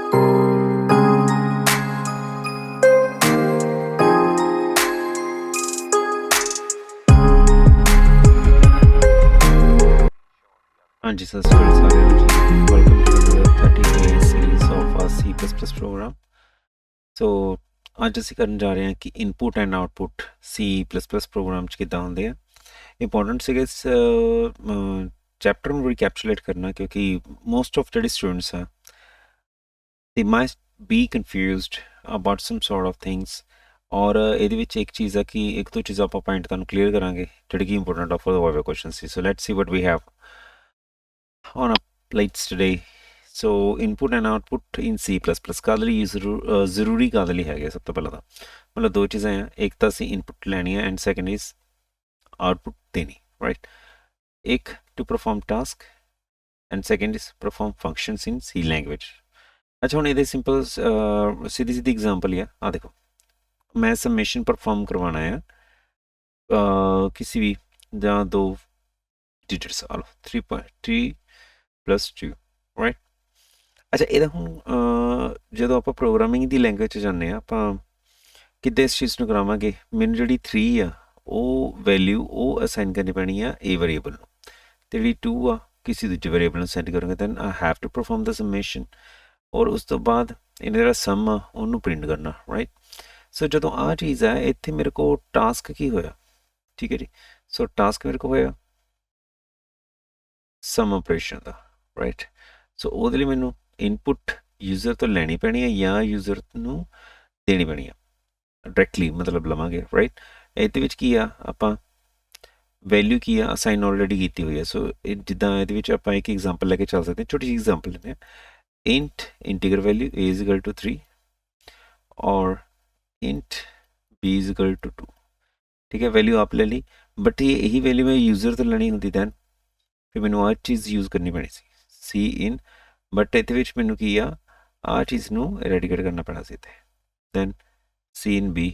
हाँ जी, सत श्री अकाल साਰਿਆਂ ਨੂੰ ਜੀ। Welcome to another 30 series of a C++ program. So ਅੱਜ ਅਸੀਂ ਕਰਨ ਜਾ ਰਹੇ ਹਾਂ ਕਿ input and output C++ program 'ਚ ਕਿੱਦਾਂ ਹੁੰਦੇ ਆ। ਇੰਪੋਰਟੈਂਟ ਸੀਗਾ ਇਸ ਚੈਪਟਰ ਨੂੰ ਰੀਕੈਪਚੁਲੇਟ ਕਰਨਾ, ਕਿਉਂਕਿ ਮੋਸਟ ਆਫ ਜਿਹੜੇ ਸਟੂਡੈਂਟਸ ਆ ਦੇ might be confused about some sort of things. ਔਰ ਇਹਦੇ ਵਿੱਚ ਇੱਕ ਚੀਜ਼ ਆ ਕਿ ਇੱਕ ਦੋ ਚੀਜ਼ਾਂ ਆਪਾਂ ਪੁਆਇੰਟ ਤੁਹਾਨੂੰ ਕਲੀਅਰ ਕਰਾਂਗੇ ਜਿਹੜੀ ਕਿ ਇੰਪੋਰਟੈਂਟ ਆ ਫॉर द ਵਾਈਵਾ ਕੁਐਸਚਨ ਸੀ। So let's see what we have on our plates today. So input and output in C++ ਕਾਹਦੇ ਲਈ ਜ਼ਰੂਰੀ ਕਾਹਦੇ ਲਈ ਹੈਗੇ। ਸਭ ਤੋਂ ਪਹਿਲਾਂ ਤਾਂ ਮਤਲਬ ਦੋ ਚੀਜ਼ਾਂ ਆ, ਇੱਕ ਤਾਂ ਅਸੀਂ ਇਨਪੁਟ ਲੈਣੀ ਹੈ ਐਂਡ ਸੈਕੰਡ ਇਜ਼ ਆਊਟਪੁੱਟ ਦੇਣੀ, ਰਾਈਟ। ਇੱਕ to perform task and second is perform functions in C language. ਅੱਛਾ, ਹੁਣ ਇਹਦੇ ਸਿੰਪਲ ਸਿੱਧੀ ਸਿੱਧੀ ਐਗਜ਼ਾਮਪਲ ਹੀ ਆ ਦੇਖੋ, ਮੈਂ ਸਮੇਸ਼ਨ ਪਰਫਾਰਮ ਕਰਵਾਉਣਾ ਆ ਕਿਸੇ ਵੀ ਜਾਂ ਦੋ ਡਿਜਿਟਸ ਆ ਲਓ 3.3 plus 2, ਰਾਈਟ। ਅੱਛਾ, ਇਹਦਾ ਹੁਣ ਜਦੋਂ ਆਪਾਂ ਪ੍ਰੋਗਰਾਮਿੰਗ ਦੀ ਲੈਂਗੁਏਜ 'ਚ ਜਾਂਦੇ ਹਾਂ, ਆਪਾਂ ਕਿੱਦਾਂ ਇਸ ਚੀਜ਼ ਨੂੰ ਕਰਾਵਾਂਗੇ। ਮੈਨੂੰ ਜਿਹੜੀ 3 ਆ ਉਹ ਵੈਲਿਊ ਉਹ ਅਸਾਈਨ ਕਰਨੀ ਪੈਣੀ ਆ A ਵੇਰੀਏਬਲ ਨੂੰ, ਅਤੇ ਜਿਹੜੀ 2 ਆ ਕਿਸੇ ਦੂਜੇ ਵੇਰੀਏਬਲ ਨੂੰ ਸੈਂਡ ਕਰਾਂਗੇ। Then I have to perform the summation, ਔਰ ਉਸ ਤੋਂ ਬਾਅਦ ਇਹਨੇ ਜਿਹੜਾ ਸਮ ਆ ਉਹਨੂੰ ਪ੍ਰਿੰਟ ਕਰਨਾ, ਰਾਈਟ। ਸੋ ਜਦੋਂ ਆਹ ਚੀਜ਼ ਆ ਇੱਥੇ ਮੇਰੇ ਕੋਲ ਟਾਸਕ ਕੀ ਹੋਇਆ, ਠੀਕ ਹੈ ਜੀ। ਸੋ ਟਾਸਕ ਮੇਰੇ ਕੋਲ ਹੋਇਆ ਸਮ ਆਪਰੇਸ਼ਨ ਦਾ, ਰਾਈਟ। ਸੋ ਉਹਦੇ ਲਈ ਮੈਨੂੰ ਇਨਪੁੱਟ ਯੂਜ਼ਰ ਤੋਂ ਲੈਣੀ ਪੈਣੀ ਹੈ ਜਾਂ ਯੂਜ਼ਰ ਨੂੰ ਦੇਣੀ ਪੈਣੀ ਆ, ਡਾਇਰੈਕਟਲੀ ਮਤਲਬ ਲਵਾਂਗੇ, ਰਾਈਟ। ਇਹਦੇ ਵਿੱਚ ਕੀ ਆ, ਆਪਾਂ ਵੈਲਿਊ ਕੀ ਆ ਅਸਾਈਨ ਆਲਰੇਡੀ ਕੀਤੀ ਹੋਈ ਹੈ। ਸੋ ਜਿੱਦਾਂ ਇਹਦੇ ਵਿੱਚ ਆਪਾਂ ਇੱਕ ਐਗਜ਼ਾਮਪਲ ਲੈ ਕੇ ਚੱਲ ਸਕਦੇ ਹਾਂ, ਛੋਟੀ ਜਿਹੀ ਐਗਜ਼ਾਮਪਲ ਲੈਂਦੇ ਹਾਂ। Int integer value A is equal to 3 ਔਰ int B is equal to 2, ਠੀਕ ਹੈ। ਵੈਲਿਊ ਆਪ ਲੈ ਲਈ, ਬਟ ਇਹੀ ਵੈਲਿਊ ਮੈਂ ਯੂਜ਼ਰ ਤੋਂ ਲੈਣੀ ਹੁੰਦੀ ਦੈਨ ਫਿਰ ਮੈਨੂੰ ਆਹ ਚੀਜ਼ ਯੂਜ਼ ਕਰਨੀ ਪੈਣੀ ਸੀ C in, ਬਟ ਇਹਦੇ ਵਿੱਚ ਮੈਨੂੰ ਕੀ ਆ ਆਹ ਚੀਜ਼ ਨੂੰ ਰੈਡੀਕੇਟ ਕਰਨਾ ਪੈਣਾ ਸੀ ਇੱਥੇ, then C in B,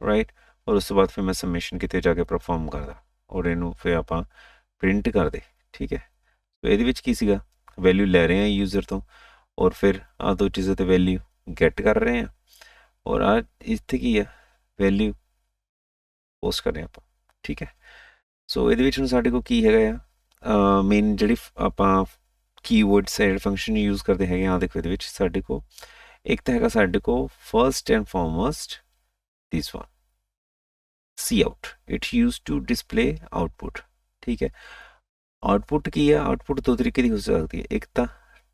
right. ਔਰ ਉਸ ਤੋਂ ਬਾਅਦ ਫਿਰ ਮੈਂ ਸਮੇਸ਼ਨ ਕਿਤੇ ਜਾ ਕੇ ਪਰਫਾਰਮ ਕਰਦਾ ਔਰ ਇਹਨੂੰ ਫਿਰ ਆਪਾਂ ਪ੍ਰਿੰਟ ਕਰਦੇ, ਠੀਕ ਹੈ। ਸੋ ਇਹਦੇ ਵਿੱਚ ਕੀ ਸੀਗਾ, ਵੈਲਿਊ ਲੈ ਰਹੇ ਹਾਂ ਯੂਜ਼ਰ ਤੋਂ ਔਰ ਫਿਰ ਆਹ ਦੋ ਚੀਜ਼ਾਂ 'ਤੇ ਵੈਲਿਊ ਗੈਟ ਕਰ ਰਹੇ ਹਾਂ, ਔਰ ਆਹ ਇੱਥੇ ਕੀ ਆ ਵੈਲਿਊ ਪੋਸਟ ਕਰ ਰਹੇ ਹਾਂ ਆਪਾਂ, ਠੀਕ ਹੈ। ਸੋ ਇਹਦੇ ਵਿੱਚ ਹੁਣ ਸਾਡੇ ਕੋਲ ਕੀ ਹੈਗਾ ਆ, ਮੇਨ ਜਿਹੜੀ ਆਪਾਂ ਕੀਵਰਡਸ ਐਡ ਫੰਕਸ਼ਨ ਯੂਜ਼ ਕਰਦੇ ਹੈਗੇ ਆ। ਦੇਖੋ ਇਹਦੇ ਵਿੱਚ ਸਾਡੇ ਕੋਲ ਇੱਕ ਤਾਂ ਹੈਗਾ ਸਾਡੇ ਕੋਲ first and foremost this one C out, it use to display output, ਠੀਕ ਹੈ। ਆਊਟਪੁੱਟ ਕੀ ਆ, ਆਊਟਪੁੱਟ ਦੋ ਤਰੀਕੇ ਦੀ ਹੋ ਸਕਦੀ ਹੈ, ਇੱਕ ਤਾਂ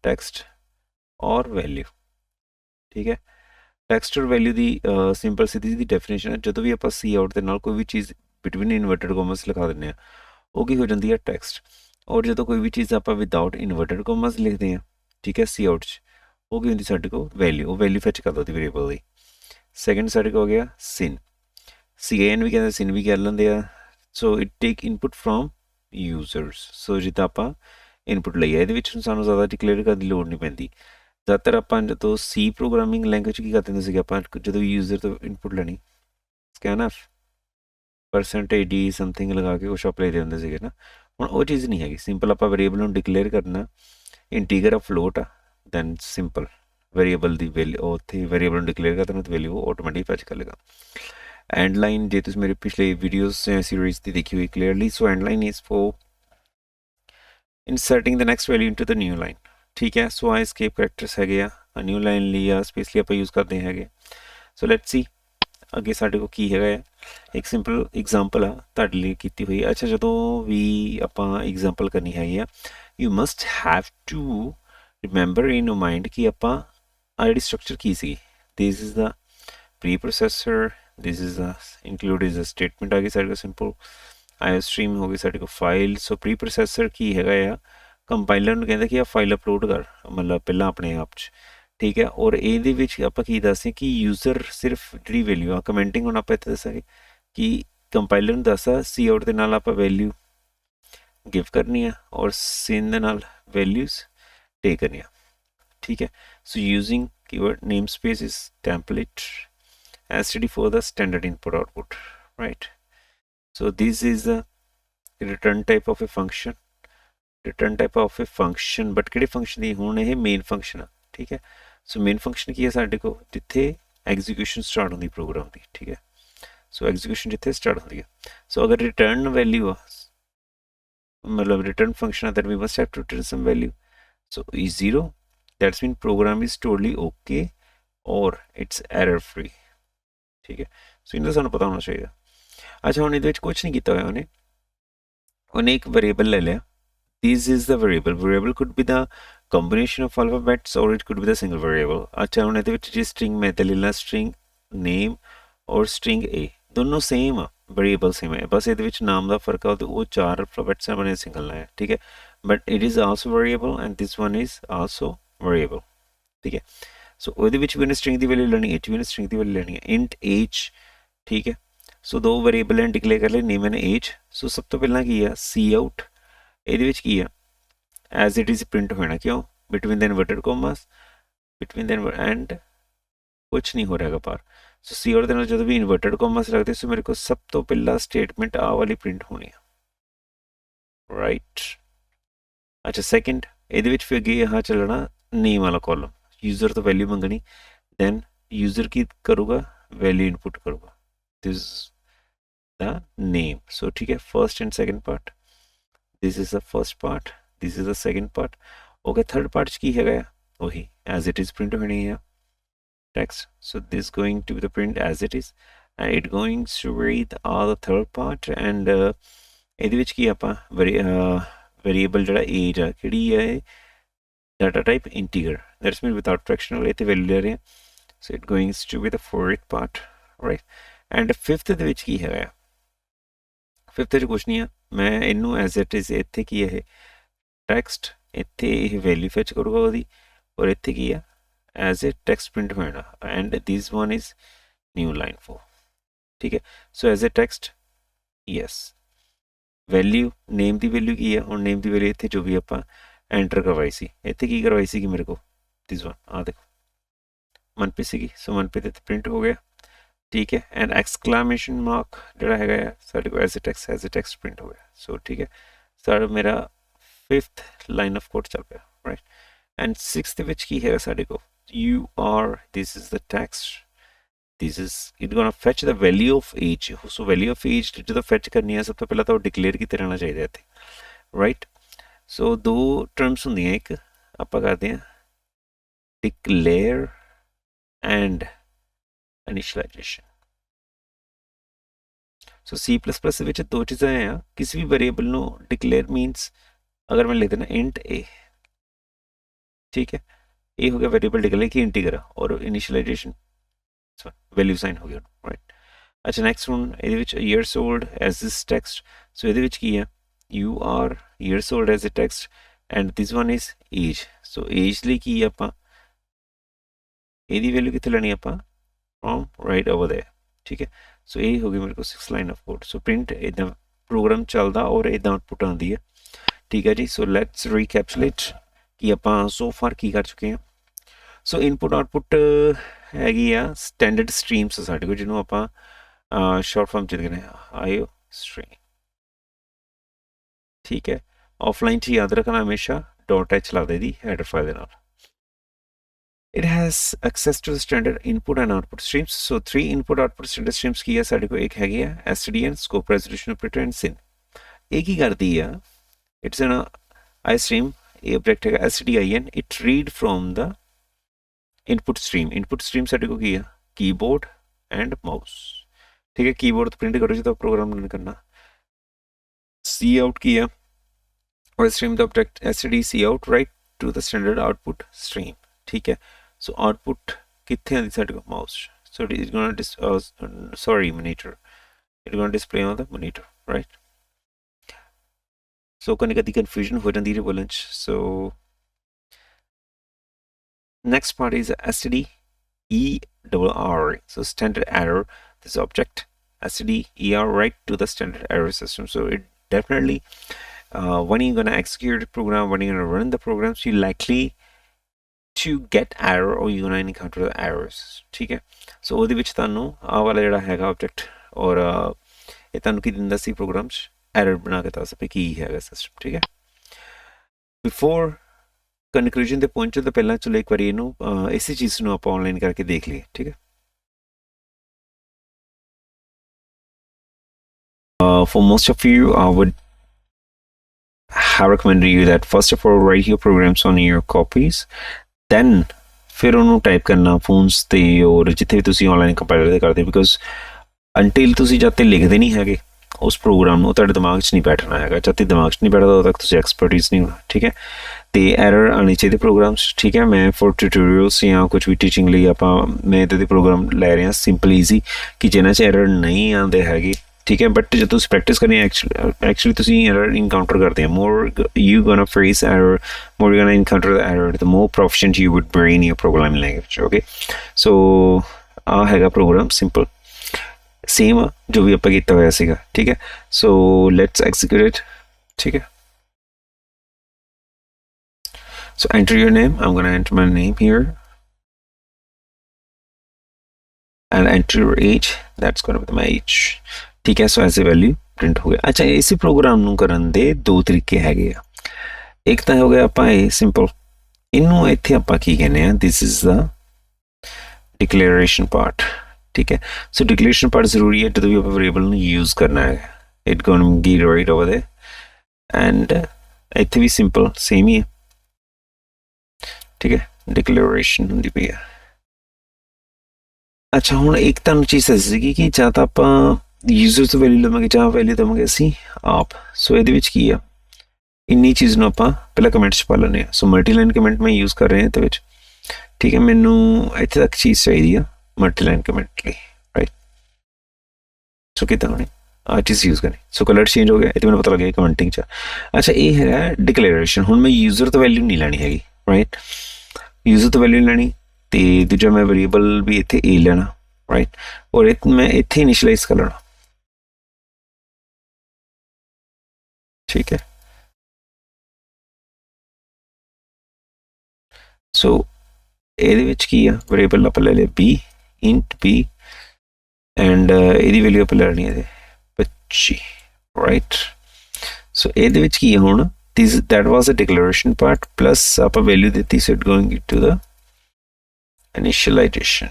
ਟੈਕਸਟ ਔਰ ਵੈਲਿਊ, ਠੀਕ ਹੈ। ਟੈਕਸਟ ਔਰ ਵੈਲਿਊ ਦੀ ਸਿੰਪਲ ਸਿੱਧੀ ਦੀ ਡੈਫੀਨੇਸ਼ਨ ਹੈ, ਜਦੋਂ ਵੀ ਆਪਾਂ ਸੀ ਆਊਟ ਦੇ ਨਾਲ ਕੋਈ ਵੀ ਚੀਜ਼ ਬਿਟਵੀਨ ਇਨਵਰਟਡ ਕੋਮਸ ਲਿਖਾ ਦਿੰਦੇ ਹਾਂ ਉਹ ਕੀ ਹੋ ਜਾਂਦੀ ਹੈ ਟੈਕਸਟ, ਔਰ ਜਦੋਂ ਕੋਈ ਵੀ ਚੀਜ਼ ਆਪਾਂ ਵਿਦਾਊਟ ਇਨਵਰਟਡ ਕੋਮਸ ਲਿਖਦੇ ਹਾਂ, ਠੀਕ ਹੈ, ਸੀ ਆਊਟ 'ਚ, ਉਹ ਕੀ ਹੁੰਦੀ ਸਾਡੇ ਕੋਲ ਵੈਲਿਊ, ਉਹ ਵੈਲਿਊ ਫੈਚ ਕਰਦਾ ਉਹਦੀ ਵੇਰੀਏਬਲ ਦੀ। ਸੈਕਿੰਡ ਸਾਡੇ ਕੋਲ ਹੋ ਗਿਆ ਸਿਨ, CAN ਵੀ ਕਹਿੰਦੇ ਸਿਨ ਵੀ ਕਹਿ ਲੈਂਦੇ ਆ। So it take input from users, so ਜਿੱਦਾਂ ਆਪਾਂ ਇਨਪੁੱਟ ਲਈ ਆ, ਇਹਦੇ ਵਿੱਚ ਸਾਨੂੰ ਜ਼ਿਆਦਾ ਡਿਕਲੇਅਰ ਕਰਨ ਦੀ ਲੋੜ ਨਹੀਂ ਪੈਂਦੀ। ਜ਼ਿਆਦਾਤਰ ਆਪਾਂ ਜਦੋਂ C ਪ੍ਰੋਗਰਾਮਿੰਗ ਲੈਂਗੁਏਜ ਕੀ ਕਰਦੇ ਹੁੰਦੇ ਸੀਗੇ, ਆਪਾਂ ਜਦੋਂ ਯੂਜ਼ਰ ਤੋਂ ਇਨਪੁੱਟ ਲੈਣੀ ਸਕੈਨਫ ਪਰਸੈਂਟੇਜ D ਸਮਥਿੰਗ ਲਗਾ ਕੇ ਕੁਛ ਅਪਲਾਈ ਦੇ ਹੁੰਦੇ ਸੀਗੇ ਨਾ। ਹੁਣ ਉਹ ਚੀਜ਼ ਨਹੀਂ ਹੈਗੀ, ਸਿੰਪਲ ਆਪਾਂ ਵੇਰੀਏਬਲ ਨੂੰ ਡਿਕਲੇਅਰ ਕਰਨਾ, ਇੰਟੀਗਰ ਆ ਫਲੋਟ ਆ, ਦੈਨ ਸਿੰਪਲ ਵੇਰੀਏਬਲ ਦੀ ਵੈਲਿਊ ਉੱਥੇ ਵੇਰੀਏਬਲ ਨੂੰ ਡਿਕਲੇਅਰ ਕਰਨਾ ਤਾਂ ਵੈਲਿਊ ਆਟੋਮੈਟਿਕ ਫੈਚ ਕਰ ਲੇਗਾ। ਐਂਡ ਲਾਈਨ ਜੇ ਤੁਸੀਂ ਮੇਰੇ ਪਿਛਲੇ ਵੀਡੀਓਜ਼ ਸੀਰੀਜ਼ ਦੀ ਦੇਖੀ ਹੋਈ clearly, so end line is for inserting the next value into the new line, ਠੀਕ ਹੈ। ਸੋ ਆ ਐਸਕੇਪ ਕਰੈਕਟਰਸ ਹੈਗੇ ਆ ਨਿਊ ਲਾਈਨ ਲਈ ਆ ਸਪੇਸਲੀ ਆਪਾਂ ਯੂਜ਼ ਕਰਦੇ ਹੈਗੇ। ਸੋ ਲੈਟਸ ਸੀ ਅੱਗੇ ਸਾਡੇ ਕੋਲ ਕੀ ਹੈਗਾ ਆ, ਇੱਕ ਸਿੰਪਲ ਐਗਜ਼ਾਮਪਲ ਆ ਤੁਹਾਡੇ ਲਈ ਕੀਤੀ ਹੋਈ। ਅੱਛਾ, ਜਦੋਂ ਵੀ ਆਪਾਂ ਐਗਜ਼ਾਮਪਲ ਕਰਨੀ ਹੈਗੀ ਆ, you must have to remember in your mind ਕਿ ਆਪਾਂ ਆਹ ਜਿਹੜੀ ਸਟਰਕਚਰ ਕੀ ਸੀ, this is the preprocessor, this is the include is a statement ਆ ਗਈ ਸਾਡੇ ਕੋਲ, ਸਿੰਪਲ ਆਈਓ ਸਟ੍ਰੀਮ ਹੋ ਗਈ ਸਾਡੇ ਕੋਲ ਫਾਈਲ। ਸੋ ਪ੍ਰੀ ਪ੍ਰੋਸੈਸਰ ਕੀ ਹੈਗਾ ਆ, ਕੰਪਾਈਲਰ ਨੂੰ ਕਹਿੰਦਾ ਕਿ ਆ ਫਾਈਲ ਅਪਲੋਡ ਕਰ, ਮਤਲਬ ਪਹਿਲਾਂ ਆਪਣੇ ਆਪ 'ਚ, ਠੀਕ ਹੈ। ਔਰ ਇਹਦੇ ਵਿੱਚ ਆਪਾਂ ਕੀ ਦੱਸਦੇ ਕਿ ਯੂਜ਼ਰ ਸਿਰਫ ਜਿਹੜੀ ਵੈਲਿਊ ਆ ਕਮੈਂਟਿੰਗ, ਹੁਣ ਆਪਾਂ ਇੱਥੇ ਦੱਸਾਂਗੇ ਕਿ ਕੰਪਾਈਲਰ ਨੂੰ ਦੱਸਦਾ ਸੀ ਆਊਟ ਦੇ ਨਾਲ ਆਪਾਂ ਵੈਲਿਊ ਗਿਵ ਕਰਨੀ ਆ ਔਰ ਸਿਨ ਦੇ ਨਾਲ ਵੈਲਿਊਜ਼ ਟੇਕ ਕਰਨੀ ਆ, ਠੀਕ ਹੈ। So using keyword namespace is template std for the standard input output, right. So this is a return type of a function return type of a function, but किहड़े फंक्शन दी हुण ये main function आ, ठीक है। So main function की है साडे को जिथे एग्जीक्यूशन स्टार्ट होंदी प्रोग्राम की, ठीक है। सो एग्जीक्यूशन जिथे स्टार्ट होंदी है। सो अगर रिटर्न वैल्यू आ मतलब return function that we must have to return some value, so ई 0 that's mean program is totally okay और इट्स एरर फ्री, ठीक है। सो इन्हें सानू पता होना चाहिए। अच्छा हुण इहदे विच कुछ नहीं कीता होया उन्हें एक वेरिएबल ले लिया, this is the variable could be the combination of alphabets or it could be the single variable। अच्छा हुण इहदे विच जी स्ट्रिंग मैं ते ले ला स्ट्रिंग नेम और स्ट्रिंग ए दोनों सेम आ, वेरिएबल सेम है, बस इहदे विच नाम दा फर्क आ, वो 4 अल्फाबेट्स हैं बने सिंगल है, ठीक है। But it is also variable and this one is also variable, ठीक है। सो ਉਹਦੇ ਵਿੱਚ ਵੀ ਉਹਨੇ स्ट्रिंग ਦੀ वैल्यू ਲੈਣੀ, ਇਹ 'ਚ ਵੀ ਉਹਨੇ स्ट्रिंग ਦੀ वैल्यू ਲੈਣੀ ਹੈ, इंट एज, ठीक है। सो दो वेरिएबल हैं डिक्लेयर कर ले नेम एंड एज। सो सब तो पहला की है सी आउट, ਇਹਦੇ ਵਿੱਚ ਕੀ ਹੈ एज इट इज प्रिंट होना, क्यों between the inverted commas between the end कुछ नहीं हो रहा पार। सो सी आउट के जो भी इन्वर्टेड कॉमस लगते सो मेरे को सब तो पहला स्टेटमेंट आ वाली प्रिंट होनी है, राइट। अच्छा सेकंड ये फिर अगे यहाँ चलना नेम वाला कॉलम, यूजर तो वैल्यू मंगनी, दैन यूजर की करूँगा वैल्यू इनपुट करूँगा, दिस द नेम। सो ठीक है, first and second part, this is the first part, this is the second part. Okay third part की है वही एज इट इज प्रिंट होनी है text, so this going to be the print as it is and it going to read all the third part and ਇਹਦੇ ਵਿੱਚ ਕੀ ਆਪਾਂ variable ਜਿਹੜਾ age ਆ ਕਿਹੜੀ ਹੈ data type integer, that's mean without fractional ਇੱਥੇ ਵੈਲਿਊ ਲੈ ਰਹੇ ਹਾਂ, so it going to be the fourth part, right। and fifth ਦੇ ਵਿੱਚ ਕੀ ਹੈਗਾ fifth 'ਚ ਕੁਛ ਨਹੀਂ ਆ, ਮੈਂ ਇਹਨੂੰ as it is ਇੱਥੇ ਕੀ ਹੈ text ਇੱਥੇ ਇਹ ਵੈਲਿਊ ਫੈਚ ਕਰੂਗਾ ਉਹਦੀ ਔਰ ਇੱਥੇ ਕੀ ਆ as a text print होना and this one is new line 4, ठीक है। so as a text yes value name की वैल्यू की है और नेम की वैल्यू इतने जो भी आप एंटर करवाई सी इतने की करवाई सी मेरे को दिस वन आ देखो मनप्रीत सी, सो मनप्रीत इतने प्रिंट हो गया, ठीक है। एंड एक्सक्लामेशन मार्क जोड़ा है साढ़े को एज ए टेक्स्ट प्रिंट हो गया, सो ठीक है सारा मेरा फिफ्थ लाइन ऑफ कोड चल पाया, राइट। एंड सिक्स्थ विच की है साढ़े को you are, this is the text, this is it gonna fetch the value of age, so value of age जो fetch करनी है सब तो पहला तो declare कीते रहना चाहिए थे, right। so दो terms होंगे, एक आप करते हैं declare and initialization। so C++ ਵਿੱਚ दो चीज़ें हैं, किसी भी वेरिएबल नो declare means अगर मैं लिख देना int a, ठीक है, ये हो गया वेरिएबल डिक्लेयर की इंटीगर और इनिशियलाइजेशन वैल्यू साइन हो गया, राइट। अच्छा नेक्स्ट वन ਇਹਦੇ ਵਿੱਚ years old as this text, so ਇਹਦੇ ਵਿੱਚ ਕੀ ਹੈ you are years old as a text and this one is age, so age ਲਈ ਕੀ ਆਪਾਂ ਇਹਦੀ ਵੈल्यू ਕਿੱਥੇ ਲੈਣੀ ਆਪਾਂ from right over there, ठीक है। so ਇਹ ਹੋ ਗਈ ਮੇਰੇ ਕੋਲ 6 line of code. So print ਇਦਾਂ ਪ੍ਰੋਗਰਾਮ ਚੱਲਦਾ ਔਰ ਇਦਾਂ ਆਉਟਪੁੱਟ ਆਉਂਦੀ ਹੈ, ਠੀਕ ਹੈ ਜੀ। ਸੋ ਲੈਟਸ ਰੀਕੈਪਚੁਲੇਟ कि आप सो फार की कर चुके हैं। सो इनपुट आउटपुट हैगी आ स्टैंडर्ड स्ट्रीम्स साढ़े को जिन्हों आप शॉर्ट फॉर्म च देखने आयो स्ट्रीम, ठीक है। ऑफलाइन च याद रखना हमेशा .h ला दे दी हेडर फाइल दे नाल। It has access to the standard input and output streams, so 3 input output standard streams की है साढ़े को, एक हैगी आ stdn scope resolution operator and sin। एक ही करती है इट्स एन iStream ऑब्जेक्ट है stdin, it read from the input stream साढ़े को किया कीबोर्ड एंड माउस, ठीक है। कीबोर्ड तो प्रिंट करो जो तो प्रोग्राम नहीं करना, सी आउट किया और stream the object std cout write to the standard output stream, ठीक है। सो आउटपुट कितने आती साढ़े को mouse, so it is gonna sorry monitor, it gonna display on the monitor, right. So कभी कंफ्यूजन हो जाती है बोलने, सो next part is std err, so standard error, this object std er right to the standard error system। so it definitely when you're going to execute the program, when you're going to run the programs, you likely to get error or you're going to encounter the errors, ठीक है। so ਉਹਦੇ ਵਿੱਚ ਤੁਹਾਨੂੰ ਆ ਵਾਲਾ ਜਿਹੜਾ ਹੈਗਾ object और ਇਹ ਤੁਹਾਨੂੰ ਕੀ ਦਿੰਦਾ ਸੀ ਪ੍ਰੋਗਰਾਮ 'ਚ एरर बना के ਦੱਸ ਪਈ ਕੀ ਹੈਗਾ सिस्टम, ठीक है। ਬਿਫੋਰ ਕਨਕਲੂਜਨ ਤੇ ਪਹੁੰਚਣ ਤੋਂ ਪਹਿਲਾਂ ਚਲੋ ਇੱਕ ਵਾਰੀ ਇਹਨੂੰ ਇਸੇ ਚੀਜ਼ ਨੂੰ ਆਪਾਂ ਆਨਲਾਈਨ ਕਰਕੇ ਦੇਖ ਲਈਏ, ਠੀਕ ਹੈ। For most of you, I would have recommended you that first of all write your programs on your copies, then ਫਿਰ ਉਹਨੂੰ ਟਾਈਪ ਕਰਨਾ ਫੋਨਸ ਤੇ ਔਰ ਜਿੱਥੇ ਵੀ ਤੁਸੀਂ ਆਨਲਾਈਨ ਕੰਪਾਈਲਰ ਤੇ ਕਰਦੇ, ਬਿਕੋਜ਼ ਅੰਟਿਲ ਤੁਸੀਂ ਜਦ ਤੇ ਲਿਖਦੇ ਨਹੀਂ ਹੈਗੇ ਉਸ ਪ੍ਰੋਗਰਾਮ ਨੂੰ ਤੁਹਾਡੇ ਦਿਮਾਗ 'ਚ ਨਹੀਂ ਬੈਠਣਾ ਹੈਗਾ। ਜਦ ਤੱਕ ਦਿਮਾਗ 'ਚ ਨਹੀਂ ਬੈਠਦਾ ਉਦੋਂ ਤੱਕ ਤੁਸੀਂ ਐਕਸਪਰਟਿਜ਼ ਨਹੀਂ ਹੋਣਾ, ਠੀਕ ਹੈ। ਤੇ ਐਰਰ ਆਉਣੀ ਚਾਹੀਦੀ ਪ੍ਰੋਗਰਾਮਸ, ਠੀਕ ਹੈ। ਮੈਂ ਫॉर ਟਿਊਟੋਰੀਅਲਸ ਜਾਂ ਕੁਝ ਵੀ ਟੀਚਿੰਗ ਲਈ ਆਪਾਂ ਮੈਂ ਇੱਦਾਂ ਦੇ ਪ੍ਰੋਗਰਾਮ ਲੈ ਰਹੇ ਹਾਂ ਸਿੰਪਲ ਈਜ਼ੀ ਕਿ ਜਿਨ੍ਹਾਂ 'ਚ ਐਰਰ ਨਹੀਂ ਆਉਂਦੇ ਹੈਗੇ, ਠੀਕ ਹੈ। ਬਟ ਜਦੋਂ ਤੁਸੀਂ ਪ੍ਰੈਕਟਿਸ ਕਰਨੀ ਐਕਚੁਅਲੀ ਤੁਸੀਂ ਐਰਰ ਇਨਕਾਊਂਟਰ ਕਰਦੇ ਆ, more you gonna face error, more you gonna encounter the error, the more proficient you would be in your programming language, okay. So ਆ ਹੈਗਾ ਪ੍ਰੋਗਰਾਮ ਸਿੰਪਲ ਸੇਮ ਜੋ ਵੀ ਆਪਾਂ ਕੀਤਾ ਹੋਇਆ ਸੀਗਾ, ਠੀਕ ਹੈ। ਸੋ ਲੈਟਸ ਐਕਸੀਕਿਊਟ ਇਟ, ਠੀਕ ਹੈ। So enter your name. I'm going to enter my name here and enter your age. That's going to be my age, ठीक है। So as a value print हो गया। अच्छा, इसी प्रोग्राम ਨੂੰ ਕਰਨ ਦੇ ਦੋ ਤਰੀਕੇ ਹੈਗੇ ਆ। ਇੱਕ ਤਾਂ ਹੋ ਗਿਆ ਆਪਾਂ ਇਹ ਸਿੰਪਲ, ਇਹਨੂੰ ਇੱਥੇ ਆਪਾਂ ਕੀ ਕਹਿੰਦੇ ਆ, this is the declaration part, ठीक है। So declaration part ਜ਼ਰੂਰੀ ਹੈ ਜਦੋਂ ਵੀ ਆਪਾਂ variable ਨੂੰ use ਕਰਨਾ ਹੈ। It going to be right over there and ਇੱਥੇ ਵੀ simple same ਹੀ ਹੈ, ठीक है। डिक्लेरेशन ਹੁੰਦੀ ਪਈ ਹੈ। ਅੱਛਾ, ਹੁਣ ਇੱਕ ਤੁਹਾਨੂੰ ਚੀਜ਼ ਦੱਸ ਸੀਗੀ ਕਿ ਜਾਂ ਤਾਂ ਆਪਾਂ ਯੂਜ਼ਰ ਤੋਂ ਵੈਲਿਊ ਲਵਾਂਗੇ ਜਾਂ ਵੈਲਿਊ ਦੇਵਾਂਗੇ ਅਸੀਂ ਆਪ। ਸੋ ਇਹਦੇ ਵਿੱਚ ਕੀ ਆ, ਇੰਨੀ ਚੀਜ਼ ਨੂੰ ਆਪਾਂ ਪਹਿਲਾਂ ਕਮੈਂਟ 'ਚ ਪਾ ਲੈਂਦੇ ਹਾਂ। ਸੋ ਮਲਟੀ ਲਾਈਨ ਕਮੈਂਟ ਮੈਂ ਯੂਜ਼ ਕਰ ਰਿਹਾ ਇਹਦੇ ਵਿੱਚ, ਠੀਕ ਹੈ। ਮੈਨੂੰ ਇੱਥੇ ਤੱਕ ਚੀਜ਼ ਚਾਹੀਦੀ ਆ ਮਲਟੀ ਲਾਈਨ ਕਮੈਂਟ ਲਈ, ਰਾਈਟ। ਸੋ ਕਿੱਦਾਂ ਹੋਣੀ ਆਹ ਚੀਜ਼ ਯੂਜ਼ ਕਰਨੀ। ਸੋ ਕਲਰ ਚੇਂਜ ਹੋ ਗਿਆ, ਇਹ ਤਾਂ ਮੈਨੂੰ ਪਤਾ ਲੱਗਿਆ ਕਮੈਂਟਿੰਗ 'ਚ। ਅੱਛਾ, ਇਹ ਹੈਗਾ ਡਿਕਲੇਰੇਸ਼ਨ। ਹੁਣ ਮੈਂ ਯੂਜ਼ਰ ਤੋਂ ਵੈਲਿਊ ਨਹੀਂ ਲੈਣੀ ਹੈਗੀ, ਰਾਈਟ। ਯੂਜ਼ਰ ਤੋਂ ਵੈਲਿਊ ਲੈਣੀ ਤੇ ਦੂਜਾ ਮੈਂ ਵੇਰੀਏਬਲ ਵੀ ਇੱਥੇ ਏ ਲੈਣਾ, ਰਾਈਟ। ਔਰ ਮੈਂ ਇੱਥੇ ਇਨੀਸ਼ੀਅਲਾਈਜ਼ ਕਰ ਲੈਣਾ, ਠੀਕ ਹੈ। ਸੋ ਇਹਦੇ ਵਿੱਚ ਕੀ ਆ, ਵੇਰੀਏਬਲ ਆਪਾਂ ਲੈ ਲਿਆ ਬੀ, ਇੰਟ ਬੀ ਐਂਡ ਇਹਦੀ ਵੈਲਿਊ ਆਪਾਂ ਲੈ ਲੈਣੀ ਹੈ 25, ਰਾਈਟ। ਸੋ ਇਹਦੇ ਵਿੱਚ ਕੀ ਹੈ ਹੁਣ, that was the declaration part plus ਆਪਾਂ value ਦਿੱਤੀ, so it going to the initialization,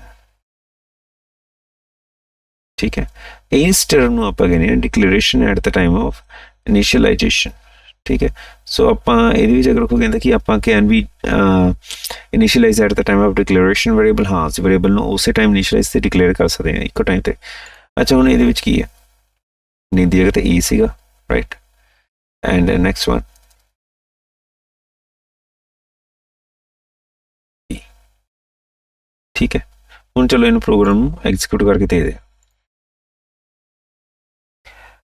ਠੀਕ ਹੈ। ਇਸ ਟਰਮ ਨੂੰ ਆਪਾਂ ਕਹਿੰਦੇ ਹਾਂ declaration at the time of initialization, ਠੀਕ ਹੈ। ਸੋ ਆਪਾਂ ਇਹਦੇ ਵਿੱਚ ਅਗਰ ਕੋਈ ਕਹਿੰਦਾ ਕਿ ਆਪਾਂ can be initialize at the time of declaration variable, ਹਾਂ ਅਸੀਂ variable ਨੂੰ ਉਸੇ ਟਾਈਮ initialize ਤੇ declare ਕਰ ਸਕਦੇ ਹਾਂ ਇੱਕੋ ਟਾਈਮ ਤੇ। ਅੱਛਾ, ਹੁਣ ਇਹਦੇ ਵਿੱਚ ਕੀ ਹੈ, ਨਹੀਂ ਦੀ ਜਗ੍ਹਾ ਤੇ e ਸੀਗਾ, ਰਾਈਟ। ਐਂਡ ਨੈਕਸਟ ਵਨ ਠੀਕ ਹੈ। ਹੁਣ ਚਲੋ ਇਹਨੂੰ ਪ੍ਰੋਗਰਾਮ ਨੂੰ ਐਗਜ਼ੀਕਿਊਟ ਕਰਕੇ ਦੇ ਦੇ।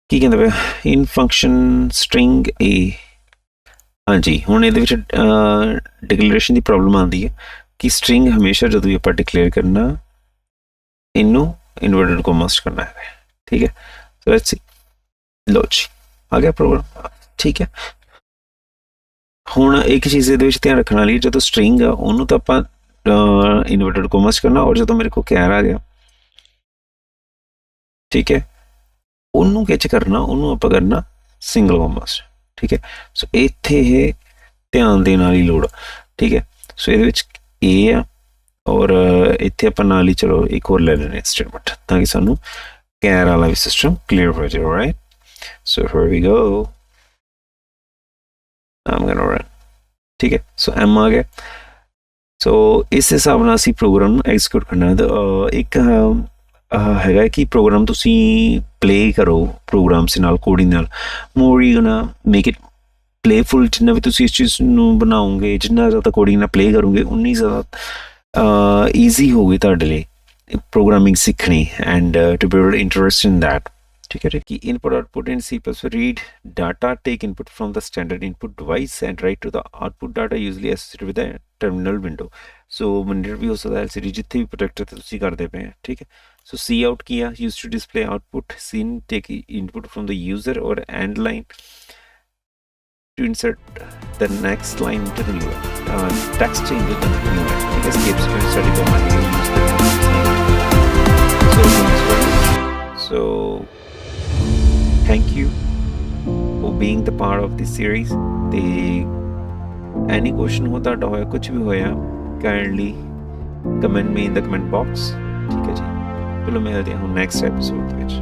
ਕੀ ਕਹਿੰਦਾ ਪਿਆ, ਇਨ ਫੰਕਸ਼ਨ ਸਟ੍ਰਿੰਗ ਏ। ਹਾਂਜੀ, ਹੁਣ ਇਹਦੇ ਵਿੱਚ ਡਿਕਲੇਰੇਸ਼ਨ ਦੀ ਪ੍ਰੋਬਲਮ ਆਉਂਦੀ ਹੈ ਕਿ ਸਟ੍ਰਿੰਗ ਹਮੇਸ਼ਾ ਜਦੋਂ ਵੀ ਆਪਾਂ ਡਿਕਲੇਅਰ ਕਰਨਾ ਇਹਨੂੰ ਇਨਵਰਟਡ ਕੋਮਾਸ ਕਰਨਾ ਹੈ, ਠੀਕ ਹੈ। ਸੋ ਲੈਟਸ ਸੀ, ਲਓ ਜੀ ਆ ਗਿਆ ਪ੍ਰੋਗਰਾਮ, ਠੀਕ ਹੈ। ਹੁਣ ਇੱਕ ਚੀਜ਼ ਇਹਦੇ ਵਿੱਚ ਧਿਆਨ ਰੱਖਣ ਵਾਲੀ, ਜਦੋਂ ਸਟ੍ਰਿੰਗ ਆ ਉਹਨੂੰ ਤਾਂ ਆਪਾਂ ਇਨਵਰਟਡ ਕੋਮਾਸ ਕਰਨਾ, ਔਰ ਜਦੋਂ ਮੇਰੇ ਕੋਲ ਕੈਰ ਆ ਗਿਆ, ਠੀਕ ਹੈ, ਉਹਨੂੰ ਕਿਚ ਕਰਨਾ, ਉਹਨੂੰ ਆਪਾਂ ਕਰਨਾ ਸਿੰਗਲ ਕੋਮਾਸ, ਠੀਕ ਹੈ। ਸੋ ਇੱਥੇ ਇਹ ਧਿਆਨ ਦੇਣ ਵਾਲੀ ਲੋੜ, ਠੀਕ ਹੈ। ਸੋ ਇਹਦੇ ਵਿੱਚ ਇਹ ਆ ਔਰ ਇੱਥੇ ਆਪਾਂ ਨਾਲ ਹੀ ਚਲੋ ਇੱਕ ਹੋਰ ਲੈ ਲੈਣੇ ਸਟੇਟਮੈਂਟ ਤਾਂ ਕਿ ਸਾਨੂੰ ਕੈਰ ਵਾਲਾ ਵੀ ਸਿਸਟਮ ਕਲੀਅਰ ਹੋ ਜਾਏ, right. So here we go, I'm gonna run, ਠੀਕ ਹੈ। ਸੋ ਐਮ ਆ ਗਿਆ। ਸੋ ਇਸ ਹਿਸਾਬ ਨਾਲ ਅਸੀਂ ਪ੍ਰੋਗਰਾਮ ਨੂੰ ਐਗਜ਼ੀਕਿਊਟ ਕਰਨਾ। ਇੱਕ ਹੈਗਾ ਕਿ ਪ੍ਰੋਗਰਾਮ ਤੁਸੀਂ ਪਲੇ ਕਰੋ ਪ੍ਰੋਗਰਾਮਸ ਨਾਲ, ਕੋਡਿੰਗ ਨਾਲ, ਮੋਰ ਯੂ ਗੋਨਾ ਮੇਕ ਇਟ ਪਲੇਫੁਲ। ਜਿੰਨਾ ਵੀ ਤੁਸੀਂ ਇਸ ਚੀਜ਼ ਨੂੰ ਬਣਾਓਗੇ, ਜਿੰਨਾ ਜ਼ਿਆਦਾ ਕੋਡਿੰਗ ਨਾਲ ਪਲੇ ਕਰੋਗੇ, ਉਨੀ ਜ਼ਿਆਦਾ ਈਜ਼ੀ ਹੋਊਗੀ ਤੁਹਾਡੇ ਲਈ ਪ੍ਰੋਗਰਾਮਿੰਗ ਸਿੱਖਣੀ and to build interest in that, ਠੀਕ ਹੈ। ਕਿ input output in C++, read data, take input from the standard input device and write to the output data usually associated with the terminal window। So monitor ਵੀ ਹੋ ਸਕਦਾ LCD ਜਿੱਥੇ ਵੀ projector ਤੇ ਤੁਸੀਂ ਕਰਦੇ ਪਏ, ਠੀਕ ਹੈ। ਸੋ C out ਕੀ ਆ, used to display output, scene take input from the user, or end line to insert the next line into the new line, text into the new line, ठीक है। Escape to insert it manually use the so thank you for being the part of this series। ਤੇ ਐਨੀ question ਹੋ ਤੁਹਾਡਾ ਹੋਇਆ, ਕੁਝ ਵੀ ਹੋਇਆ, kindly comment ਮੀ ਇਨ ਦ comment box. ਠੀਕ ਹੈ ਜੀ, ਚਲੋ ਮਿਲਦੇ ਹਾਂ ਹੁਣ ਨੈਕਸਟ ਐਪੀਸੋਡ ਦੇ ਵਿੱਚ।